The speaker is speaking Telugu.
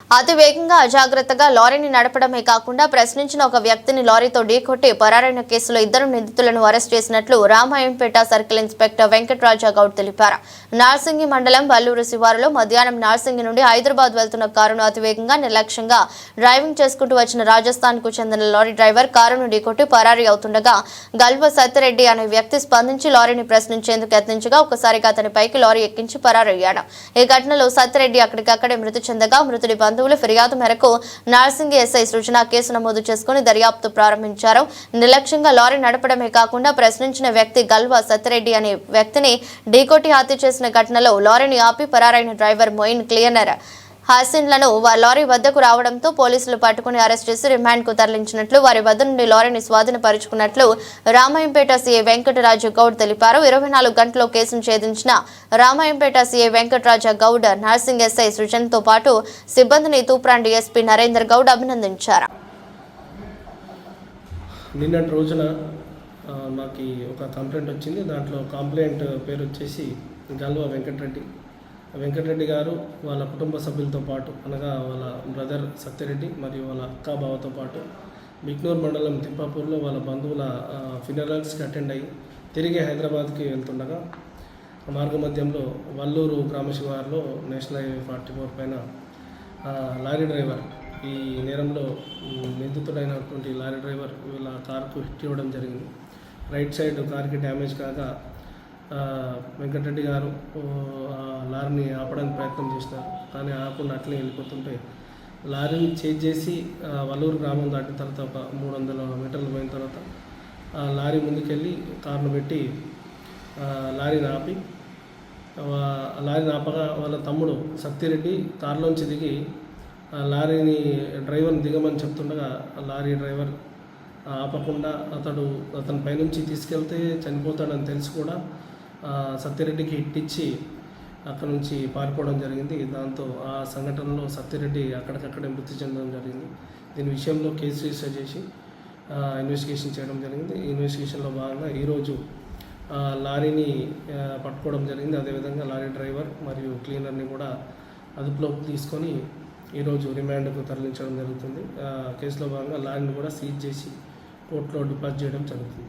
అతి వేగంగా అజాగ్రత్తగా లారీని నడపడమే కాకుండా ప్రశ్నించిన ఒక వ్యక్తిని లారీతో ఢీకొట్టి పరారైన కేసులో ఇద్దరు నిందితులను అరెస్ట్ చేసినట్లు రామాయంపేట సర్కిల్ ఇన్స్పెక్టర్ వెంకటరాజా గౌడ్ తెలిపారు. నార్సింగి మండలం వల్లూరు శివారులో మధ్యాహ్నం నార్సింగి నుండి హైదరాబాద్ వెళ్తున్న కారును అతివేగంగా నిర్లక్ష్యంగా డ్రైవింగ్ చేసుకుంటూ వచ్చిన రాజస్థాన్ కు చెందిన లారీ డ్రైవర్ కారును ఢీకొట్టి పరారీ అవుతుండగా గల్వ సత్యరెడ్డి అనే వ్యక్తి స్పందించి లారీని ప్రశ్నించేందుకు యత్నించగా ఒకసారిగా అతని పైకి లారీ ఎక్కించి పరారయ్యాడు. ఈ ఘటనలో సత్యరెడ్డి అక్కడికక్కడే మృతి చెందగా మృతుడి బంధువుల ఫిర్యాదు మేరకు నార్సింగి ఎస్ఐ సృజన కేసు నమోదు చేసుకుని దర్యాప్తు ప్రారంభించారు. నిర్లక్ష్యంగా లారీ నడపడమే కాకుండా ప్రశ్నించిన వ్యక్తి గల్వ సత్యరెడ్డి అనే వ్యక్తిని ఢీకొట్టి హత్య చేసిన ఘటనలో లారీని ఆపి పరారైన డ్రైవర్ మొయిన్ క్లియనర్ హసీన్లను లారీ వద్దకు రావడంతో పోలీసులు పట్టుకుని అరెస్ట్ చేసి రిమాండ్ కు తరలించినట్లు వారి వద్ద నుండి లారీని స్వాధీనపరుచుకున్నట్లు రామాయంపేట సీఐ వెంకటరాజు గౌడ్ తెలిపారు. 24 గంటల్లో కేసును ఛేదించిన రామాయంపేట సీఐ వెంకటరాజా గౌడ్ నార్సింగ్ ఎస్ఐ సృజన్తో పాటు సిబ్బందిని తూప్రాన్ డీఎస్పీ నరేందర్ గౌడ్ అభినందించారు. నిన్నటి రోజున మాకు ఒక కంప్లైంట్ వచ్చింది. దాంట్లో కంప్లైంట్ పేరు వచ్చేసి గల్వ వెంకటరెడ్డి గారు వాళ్ళ కుటుంబ సభ్యులతో పాటు అనగా వాళ్ళ బ్రదర్ సత్యరెడ్డి మరియు వాళ్ళ అక్క బావతో పాటు బిక్నూర్ మండలం తిప్పాపూర్లో వాళ్ళ బంధువుల ఫ్యూనరల్స్కి అటెండ్ అయ్యి తిరిగి హైదరాబాద్కి వెళ్తుండగా మార్గ మధ్యంలో వల్లూరు గ్రామ శివారులో నేషనల్ హైవే 44 పైన లారీ డ్రైవర్ ఈ నేరంలో నిందితుడైనటువంటి లారీ డ్రైవర్ వీళ్ళ కారుకు హిట్ ఇవ్వడం జరిగింది. రైట్ సైడ్ కారుకి డ్యామేజ్ కాగా వెంకటరెడ్డి గారు లారీని ఆపడానికి ప్రయత్నం చేసినారు. కానీ ఆపకుండా అట్లే వెళ్ళిపోతుంటే లారీని చేజ్ చేసి వల్లూరు గ్రామం దాటిన తర్వాత ఒక 300 మీటర్లు పోయిన తర్వాత లారీ ముందుకెళ్ళి కారును పెట్టి లారీని ఆపగా వాళ్ళ తమ్ముడు సత్యరెడ్డి కారులోంచి దిగి లారీని డ్రైవర్ని దిగమని చెప్తుండగా లారీ డ్రైవర్ ఆపకుండా అతని పైనుంచి తీసుకెళ్తే చనిపోతాడని తెలిసి కూడా సత్యరెడ్డికి హిట్ ఇచ్చి అక్కడ నుంచి పారిపోవడం జరిగింది. దాంతో ఆ సంఘటనలో సత్యరెడ్డి అక్కడికక్కడే మృతి చెందడం జరిగింది. దీని విషయంలో కేసు రిజిస్టర్ చేసి ఇన్వెస్టిగేషన్ చేయడం జరిగింది. ఈ ఇన్వెస్టిగేషన్లో భాగంగా ఈరోజు లారీని పట్టుకోవడం జరిగింది. అదేవిధంగా లారీ డ్రైవర్ మరియు క్లీనర్ని కూడా అదుపులోకి తీసుకొని ఈరోజు రిమాండ్కు తరలించడం జరుగుతుంది. కేసులో భాగంగా లారీని కూడా సీజ్ చేసి కోర్టులో డిపాజిట్ చేయడం జరుగుతుంది.